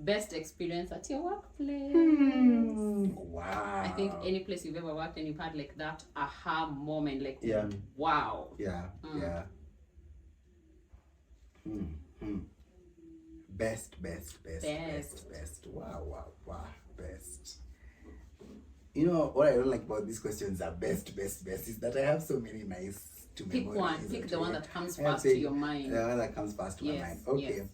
Best experience at your workplace. Wow. I think any place you've ever worked and you've had like that aha moment, like wow. Yeah. Best. Wow. Best. You know what I don't like about these questions are best is that I have so many nice to Pick memorize. one. Pick the one that comes I first think to your mind. The one that comes first to my Yes, mind. Okay. yes.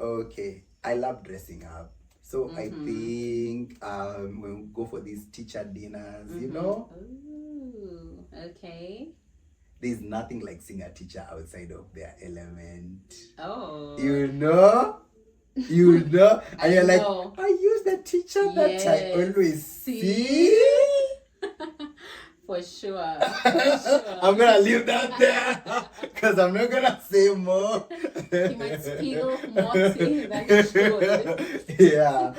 Okay. I love dressing up. So I think when we go for these teacher dinners, you know, Ooh, okay. there's nothing like seeing a teacher outside of their element. Oh. You know? And you're like, know. I use the teacher that I always see. For sure. I'm gonna leave that there because I'm not gonna say more. He might spill more tea than he should. Yeah,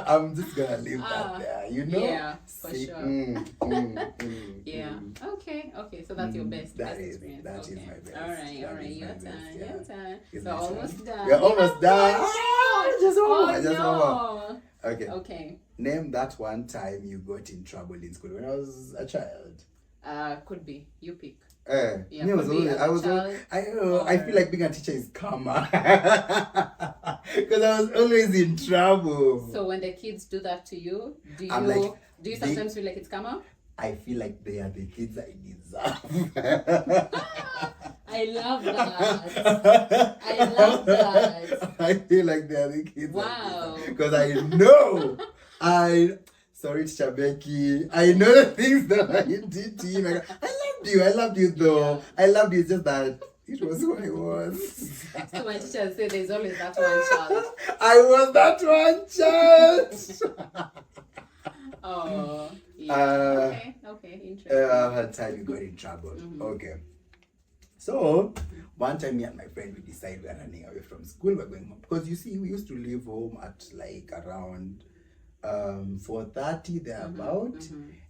I'm just gonna leave that there, you know? Yeah, for sure. Yeah. Okay. So that's your best experience. That okay. is my best. All right. Your turn. We're almost done. We're almost done. Just one more. Okay. Name that one time you got in trouble in school when I was a child. Could be. You pick. I feel like being a teacher is karma because I was always in trouble. So when the kids do that to you, do you sometimes feel like it's karma? I feel like they are the kids I deserve. I love that. I feel like they are the kids. Wow. Because I know. Sorry, Teacher Becky. I know the things that I did to you. I loved you though. Yeah. I loved you, just that it was who I was. So my teacher said there's always that one child. I was that one child. Oh, yeah. Okay, interesting. One time you got in trouble. Okay. So, one time me and my friend, we decided we are running away from school. We're going home. Because you see, we used to leave home at like around 4:30 thereabout.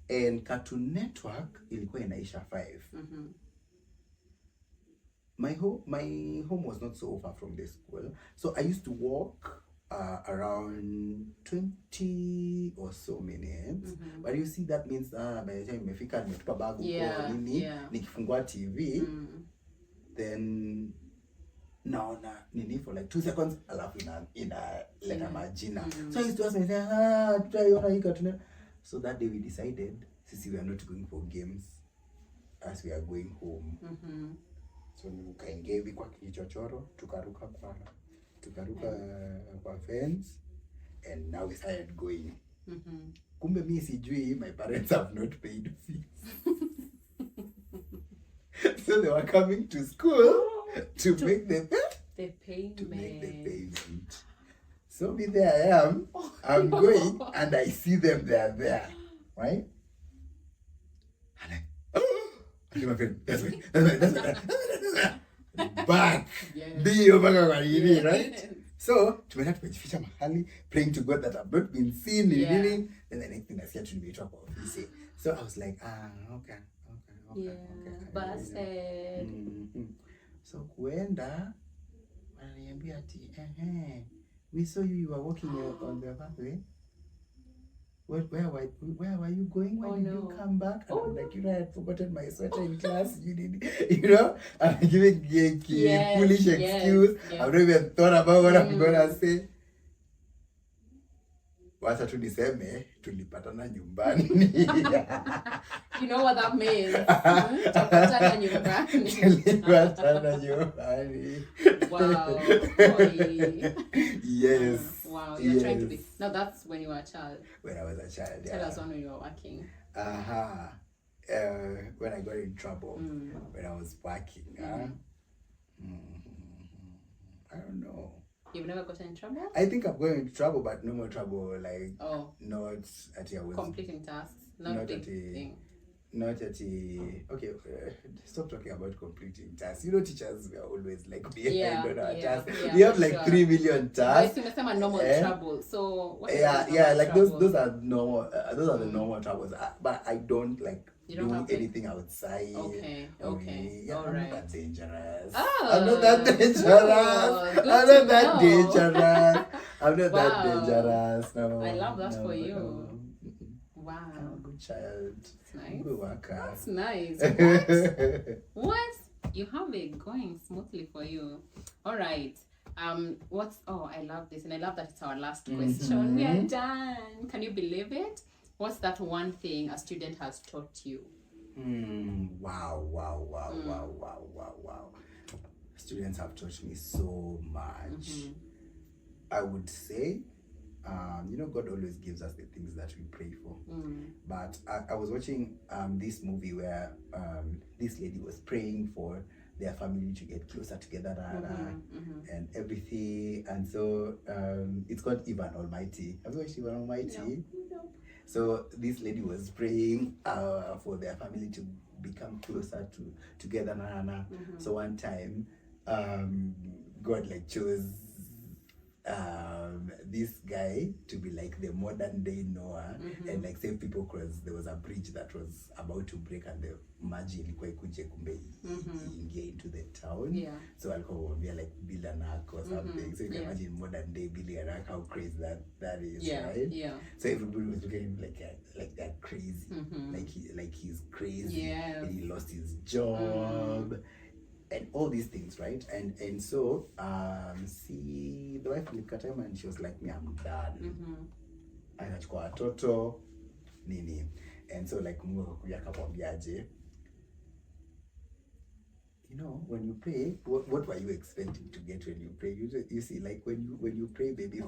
And Cartoon Network ilikuwa inaisha 5. My home was not so far from the school. So I used to walk around 20 or so minutes. But you see, that means by the time nimefika nimetupa bag huko nini, nikifungua TV, then naona nini for like 2 seconds alafu inaleta majina. So I used to ask myself, tutaiona hii Cartoon. So that day we decided we are not going for games as we are going home. So nikaingia hivi kwa kichochoro, tukaruka kwa fence, and now we started going. Kumbe mimi sijui my parents have not paid fees. So they were coming to school to make the payment. So me there I am. I'm going and I see them, they are there. Right? And my friend, that's right. Back. Right? So, tumeenda tumejificha mahali, praying to God that I've not been seen. Then the next thing I said to me, so I was like, okay. Busted. So kuenda, wananiambia ati, we saw you were walking on the pathway. Where were you going? When did you come back? And I'm like, I had forgotten my sweater in class. And I'm giving foolish excuse. I've not even thought about what I'm gonna say. Wacha tu niseme tulipatana nyumbani. You know what that means? Tulipatana nyumbani. Tulipatana nyumbani. Wow. Yes. Wow, you're trying to be. Now that's when you were a child. When I was a child, Tell us when you were working. When I got in trouble, when I was working. I don't know. You've never gotten in trouble? I think I'm going into trouble, but no more trouble. Like, not at your completing tasks, not big thing. Not at okay, stop talking about completing tasks. Teachers were always like behind on our tasks. We have like 3 million tasks. But it's normal trouble. So what like trouble? Those are normal. Those are the normal troubles. But I don't like You don't do have anything outside. Okay. Yeah, All I'm right. not that dangerous. Oh, I'm not that dangerous. good I'm to not that know. dangerous. I'm not that Wow. dangerous. No, I love that for you. No. Wow. I'm a good child. That's nice. I'm a good worker. That's nice. What? What? You have it going smoothly for you. All right. I love this, and I love that it's our last question. We are done. Can you believe it? What's that one thing a student has taught you? Wow. Students have taught me so much. I would say, God always gives us the things that we pray for. But I was watching this movie where this lady was praying for their family to get closer together and everything. And so it's called Even Almighty. Have you watched Even Almighty? No. So this lady was praying for their family to become closer together. So one time, God chose this guy to be like the modern day Noah and like save people because there was a bridge that was about to break and the maji ilikuwa ikuje kumbe ingia into the town. So alikuwa like build an ark or something. So you can imagine modern day building an ark, how crazy that is, right? So everybody was looking at him like they're crazy. Like he's crazy. And he lost his job. And all these things, right? And so see, the wife looked at him and she was like, me, I'm done. Anachukua watoto nini. And so like Mungu akakuja akamwambiaje, when you pray, what were you expecting to get when you pray? You see, like when you pray, baby,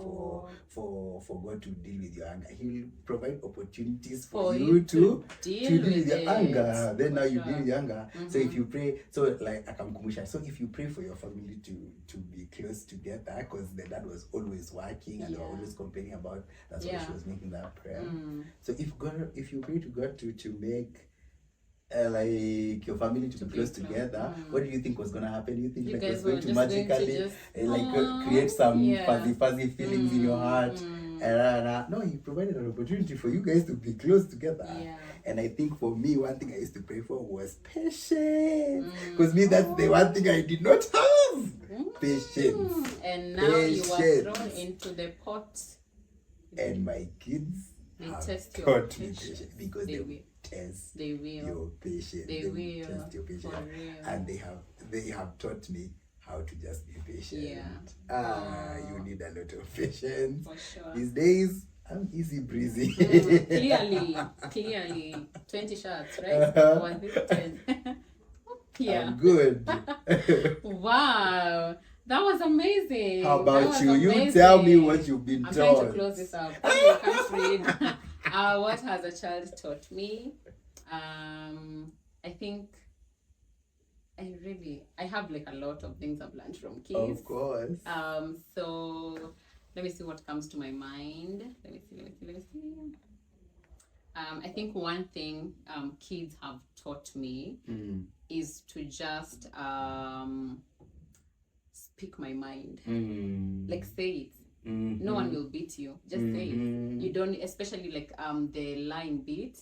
for God to deal with your anger, He will provide opportunities for you to deal with your anger. Then now you deal with your anger. So if you pray, so like akamkumbusha. So if you pray for your family to be close together, because the dad was always working and they were always complaining about. That's why she was making that prayer. So if you pray to God to make like your family to be close together, what do you think was gonna happen? You think You like guys was going were to just magically going to create some fuzzy feelings in your heart? No, He provided an opportunity for you guys to be close together. And I think for me, one thing I used to pray for was patience, because me, that's the one thing I did not have. Patience. And now you are thrown into the pot. And my kids have taught me patience, because they will test your patience. They will test your patience, and they have taught me how to just be patient. You need a lot of patience. For sure. These days, I'm easy breezy. Clearly, 20 shots, right? 1 10. I'm good. Wow. That was amazing. How about you? Amazing. You tell me what you've been taught. I'm trying to close this up. I can't read. What has a child taught me? I think I have like a lot of things I've learned from kids. Of course. So let me see what comes to my mind. Let me see. I think one thing kids have taught me is to just speak my mind. Like say it. No one will beat you. Just say it. You don't, especially like the lying bit.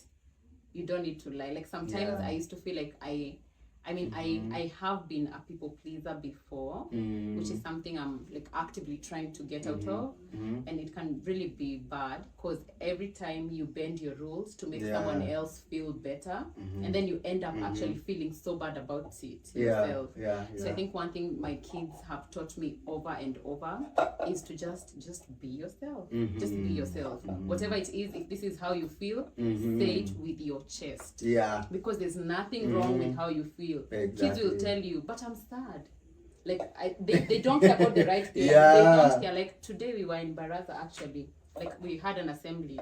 You don't need to lie. Like sometimes I used to feel like I have been a people pleaser before, which is something I'm like actively trying to get out of, and it can really be bad because every time you bend your rules to make someone else feel better, and then you end up actually feeling so bad about it yourself. So I think one thing my kids have taught me over and over is to just be yourself. Just be yourself. Whatever it is, if this is how you feel, say it with your chest. Because there's nothing wrong with how you feel. Exactly. Kids will tell you, but I'm sad. Like they don't care about the right thing. They don't care. Like today we were in Baraza actually. Like we had an assembly,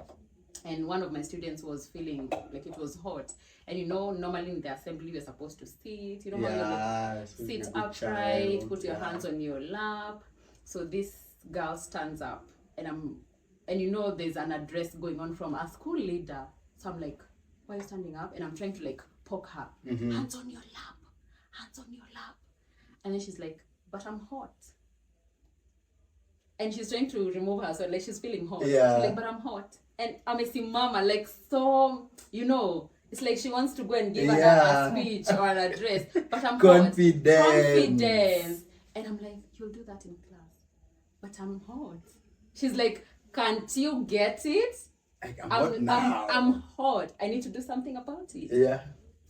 and one of my students was feeling like it was hot. And normally in the assembly you're supposed to sit. You know how you sit upright, put your hands on your lap. So this girl stands up, and there's an address going on from a school leader. So I'm like, why are you standing up? And I'm trying to like poke her. Hands on your lap. Hands on your lap. And then she's like, but I'm hot. And she's trying to remove her, so like she's feeling hot. She's like, but I'm hot. And amesimama, like so, It's like she wants to go and give Yeah. a speech or an address. But I'm Confidence. hot. Confidence. And I'm like, you'll do that in class. But I'm hot. She's like, can't you get it? Like, I'm hot now. I'm hot. I need to do something about it. Yeah.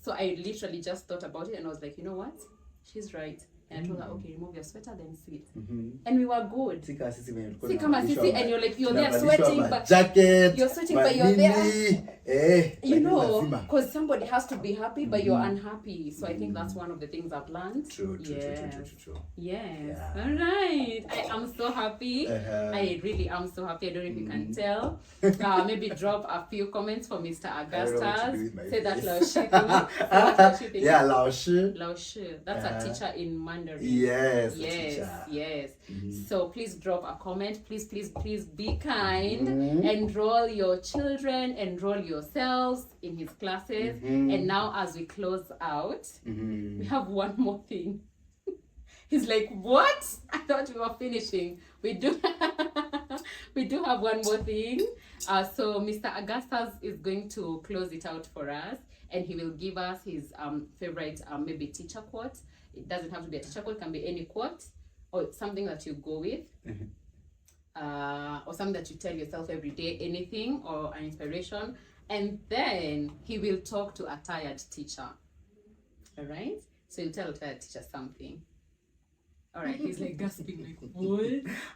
So I literally just thought about it and I was like, you know what? She's right. And I told her, okay, remove your sweater, then sit. And we were good. See kama sisi, and you're there sweating, but jacket, you're sweating, but you're there. You know, lazima. because somebody has to be happy, but you're unhappy. So I think that's one of the things I've learned. True. Yes. Yeah. All right. I am so happy. I really am so happy. I don't know if you can tell. Maybe drop a few comments for Mr. Augustus. Say that Laoshi. Yeah, Laoshi. Laoshi. That's a teacher in Mandarin. Yes. Yes. So please drop a comment. Please be kind. Enroll your children. Enroll yourselves in his classes. And now as we close out, we have one more thing. He's like, what? I thought we were finishing. We do have one more thing. So Mr. Augustus is going to close it out for us, and he will give us his favorite maybe teacher quote. It doesn't have to be a teacher quote, it can be any quote or something that you go with. Or something that you tell yourself every day, anything or an inspiration. And then he will talk to a tired teacher. All right? So you tell a tired teacher something. All right, he's like gasping, like, what?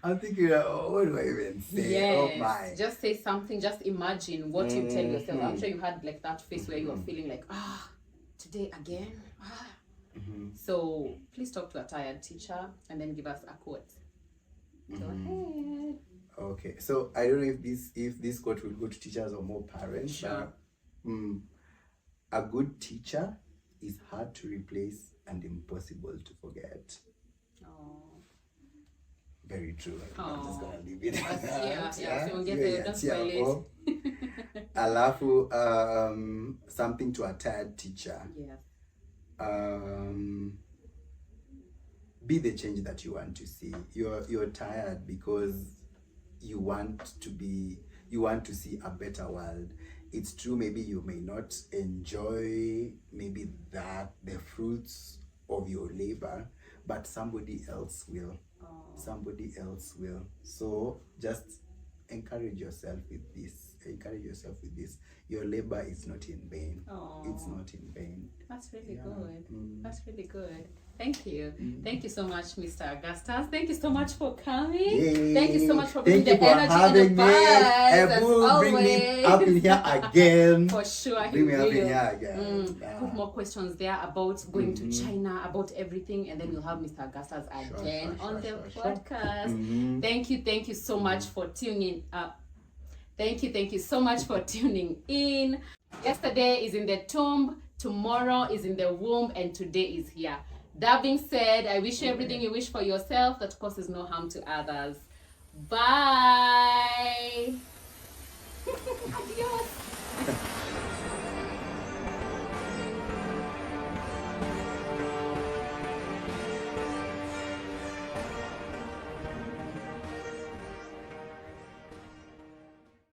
I'm thinking, what do I even say? Yes. Oh my. Just say something, just imagine what you tell yourself. I'm sure you had like that face where you were feeling like, today again? So please talk to a tired teacher and then give us a quote. Go ahead. Okay, so I don't know if this quote will go to teachers or more parents. Sure. But, a good teacher is hard to replace and impossible to forget. Very true. I'm just gonna leave it. Yeah. So we'll get there. Don't spoil it. Alafu, something to a tired teacher. Yeah. Be the change that you want to see. You're tired because you want to see a better world. It's true, maybe you may not enjoy the fruits of your labor, but somebody else will. So just encourage yourself with this. Your labor is not in vain. It's not in vain. That's really good. That's really good. Thank you. Thank you so much, Mr. Augustus. Thank you so much for coming. Yay. Thank you so much for bringing the Thank you for energy and the vibes, as bring me up in here again. For sure. Bring me up in here again. Put more questions there about going to China, about everything, and then we'll have Mr. Augustus again on the podcast. Thank you so much for tuning up. Thank you so much for tuning in. Yesterday is in the tomb, tomorrow is in the womb, and today is here. That being said, I wish you everything you wish for yourself that causes no harm to others. Bye.